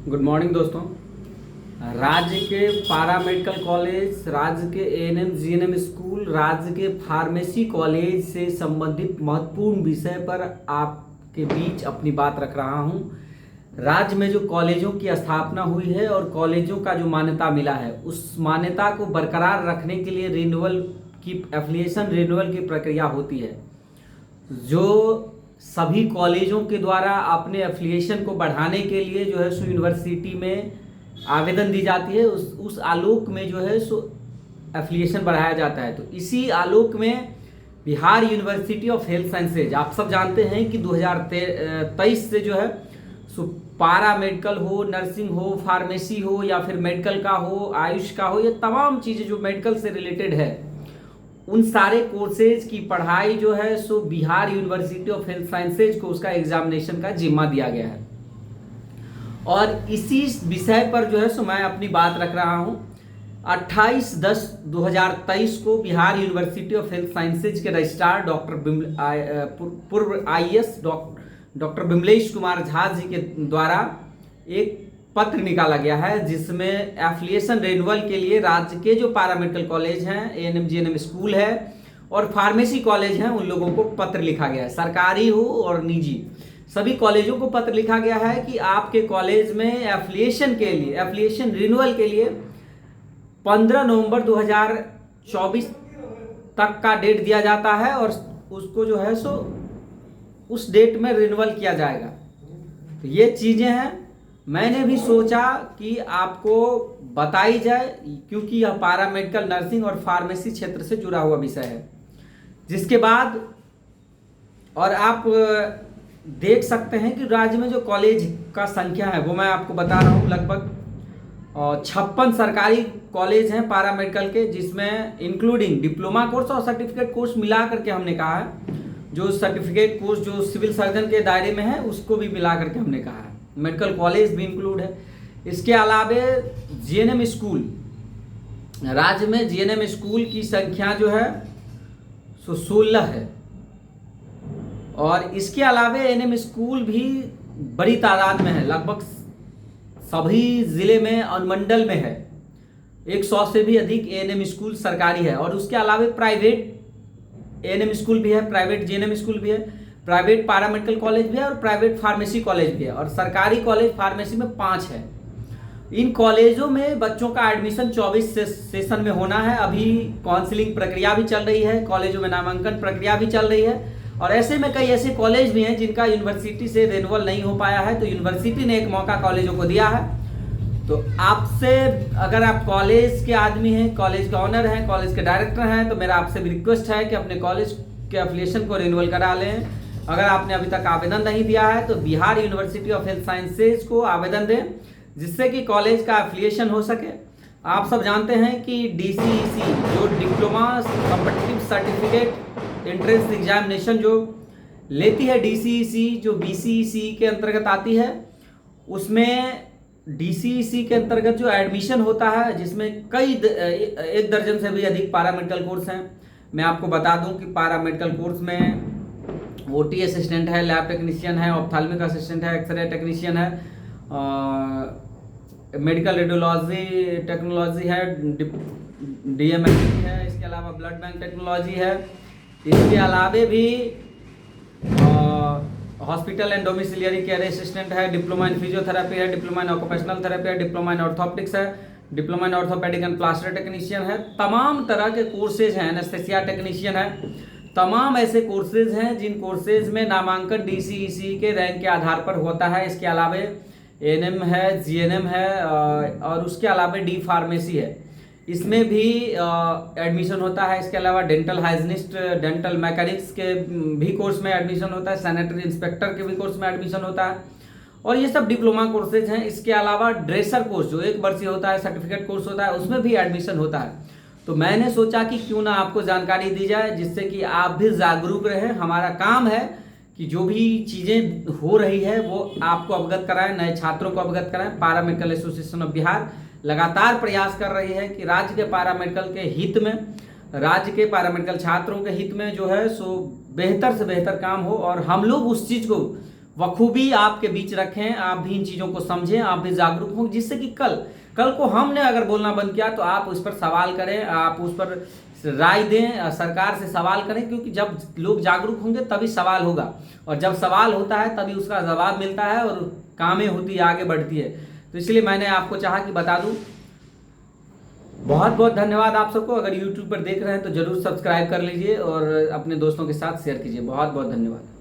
Good morning दोस्तों। राज्य के पारा मेडिकल कॉलेज, राज्य के एएनएम जीएनएम स्कूल, राज्य के फार्मेसी कॉलेज से संबंधित महत्वपूर्ण विषय पर आपके बीच अपनी बात रख रहा हूं। राज्य में जो कॉलेजों की स्थापना हुई है और कॉलेजों का जो मान्यता मिला है, उस मान्यता को बरकरार रखने के लिए रिन्यूअल की एफिलिएशन रिन्यूअल की प्रक्रिया होती है, जो सभी कॉलेजों के द्वारा अपने एफिलिएशन को बढ़ाने के लिए जो है सो यूनिवर्सिटी में आवेदन दी जाती है। उस आलोक में जो है सो एफिलिएशन बढ़ाया जाता है। तो इसी आलोक में Bihar university of health sciences, आप सब जानते हैं कि 2023 से जो है सो पारा मेडिकल हो, नर्सिंग हो, फार्मेसी हो या फिर मेडिकल का हो, आयुष का हो, ये तमाम चीज़ें जो मेडिकल से रिलेटेड है, उन सारे कोर्सेज की पढ़ाई जो है सो Bihar university of health sciences को उसका एग्जामिनेशन का जिम्मा दिया गया है। और इसी विषय पर जो है सो मैं अपनी बात रख रहा हूं। 28/10/2023 को Bihar university of health sciences के रजिस्ट्रार पूर्व आईएएस डॉक्टर बिमलेश कुमार झा जी के द्वारा एक पत्र निकाला गया है, जिसमें एफिलिएशन रिन्यूअल के लिए राज्य के जो पैरामेडिकल कॉलेज हैं, एएनएम जीएनएम स्कूल है और फार्मेसी कॉलेज हैं, उन लोगों को पत्र लिखा गया है। सरकारी हो और निजी सभी कॉलेजों को पत्र लिखा गया है कि आपके कॉलेज में एफिलिएशन रिन्यूअल के लिए 15 नवंबर 2024 तक का डेट दिया जाता है और उसको जो है सो उस डेट में रिन्यूअल किया जाएगा। तो ये चीज़ें हैं, मैंने भी सोचा कि आपको बताई जाए, क्योंकि यह पैरामेडिकल, नर्सिंग और फार्मेसी क्षेत्र से जुड़ा हुआ विषय है। जिसके बाद और आप देख सकते हैं कि राज्य में जो कॉलेज का संख्या है वो मैं आपको बता रहा हूँ। लगभग 56 सरकारी कॉलेज हैं पैरामेडिकल के, जिसमें इंक्लूडिंग डिप्लोमा कोर्स और सर्टिफिकेट कोर्स मिला करके हमने कहा है। जो सर्टिफिकेट कोर्स जो सिविल सर्जन के दायरे में है उसको भी मिला करके हमने कहा है। मेडिकल कॉलेज भी इंक्लूड है। इसके अलावे जीएनएम स्कूल, राज्य में जीएनएम स्कूल की संख्या जो है सो 16 है और इसके अलावे एएनएम स्कूल भी बड़ी तादाद में है। लगभग सभी जिले में अनुमंडल में है। 100 से भी अधिक एएनएम स्कूल सरकारी है और उसके अलावे प्राइवेट एएनएम स्कूल भी है, प्राइवेट जीएनएम स्कूल भी है, प्राइवेट पैरामेडिकल कॉलेज भी है और प्राइवेट फार्मेसी कॉलेज भी है और सरकारी कॉलेज फार्मेसी में 5 है। इन कॉलेजों में बच्चों का एडमिशन 24 सेशन में होना है। अभी काउंसलिंग प्रक्रिया भी चल रही है, कॉलेजों में नामांकन प्रक्रिया भी चल रही है और ऐसे में कई ऐसे कॉलेज भी हैं जिनका यूनिवर्सिटी से रिन्यूअल नहीं हो पाया है। तो यूनिवर्सिटी ने एक मौका कॉलेजों को दिया है। तो आपसे, अगर आप कॉलेज के आदमी हैं, कॉलेज के ऑनर हैं, कॉलेज के डायरेक्टर हैं, तो मेरा आपसे भी रिक्वेस्ट है कि अपने कॉलेज के एफिलिएशन को रिन्यूअल करा लें। अगर आपने अभी तक आवेदन नहीं दिया है तो Bihar university of health sciences को आवेदन दें, जिससे कि कॉलेज का एफिलिएशन हो सके। आप सब जानते हैं कि डीसीईसी जो diploma competitive certificate entrance examination जो लेती है, डीसीईसी जो बीसीईसी के अंतर्गत आती है, उसमें डीसीईसी के अंतर्गत जो एडमिशन होता है, जिसमें एक दर्जन से भी अधिक पैरामेडिकल कोर्स हैं। मैं आपको बता दूं कि पैरामेडिकल कोर्स में ओटी असिस्टेंट है, लैब टेक्नीशियन है, ऑप्थेल्मिक असिस्टेंट है, एक्सरे टेक्नीशियन है, मेडिकल रेडियोलॉजी टेक्नोलॉजी है, डीएमएलटी है, इसके अलावा ब्लड बैंक टेक्नोलॉजी है। इसके अलावे भी हॉस्पिटल एंड डोमिसिलियरी केयर असिस्टेंट है, डिप्लोमा इन फिजियोथेरेपी है, डिप्लोमा इन ऑक्यूपेशनल थेरेपी है, डिप्लोमा इन ऑर्थोपेडिक्स है, diploma in orthopaedic and plaster technician है। तमाम तरह के कोर्सेज हैं, एनेस्थेसिया टेक्नीशियन है। तमाम ऐसे कोर्सेज हैं जिन कोर्सेज में नामांकन डीसीईसी के रैंक के आधार पर होता है। इसके अलावा एएनएम है, जीएनएम है और उसके अलावा डी फार्मेसी है, इसमें भी एडमिशन होता है। इसके अलावा डेंटल हाइजीनिस्ट, डेंटल मैकेनिक्स के भी कोर्स में एडमिशन होता है, सैनिटरी इंस्पेक्टर के भी कोर्स में एडमिशन होता है और ये सब डिप्लोमा कोर्सेज हैं। इसके अलावा ड्रेसर कोर्स जो 1 वर्षीय होता है, सर्टिफिकेट कोर्स होता है, उसमें भी एडमिशन होता है। तो मैंने सोचा कि क्यों ना आपको जानकारी दी जाए, जिससे कि आप भी जागरूक रहें। हमारा काम है कि जो भी चीज़ें हो रही है वो आपको अवगत कराएं, नए छात्रों को अवगत कराएं। पैरामेडिकल एसोसिएशन ऑफ बिहार लगातार प्रयास कर रही है कि राज्य के पैरामेडिकल के हित में, राज्य के पैरामेडिकल छात्रों के हित में जो है सो बेहतर से बेहतर काम हो और हम लोग उस चीज़ को बखूबी आपके बीच रखें, आप भी इन चीज़ों को समझें, आप भी जागरूक हों, जिससे कि कल को हमने अगर बोलना बंद किया तो आप उस पर सवाल करें, आप उस पर राय दें, सरकार से सवाल करें, क्योंकि जब लोग जागरूक होंगे तभी सवाल होगा, और जब सवाल होता है तभी उसका जवाब मिलता है और कामें होती है, आगे बढ़ती है। तो इसलिए मैंने आपको चाहा कि बता दूं। बहुत बहुत धन्यवाद आप सबको। अगर यूट्यूब पर देख रहे हैं तो जरूर सब्सक्राइब कर लीजिए और अपने दोस्तों के साथ शेयर कीजिए। बहुत बहुत धन्यवाद।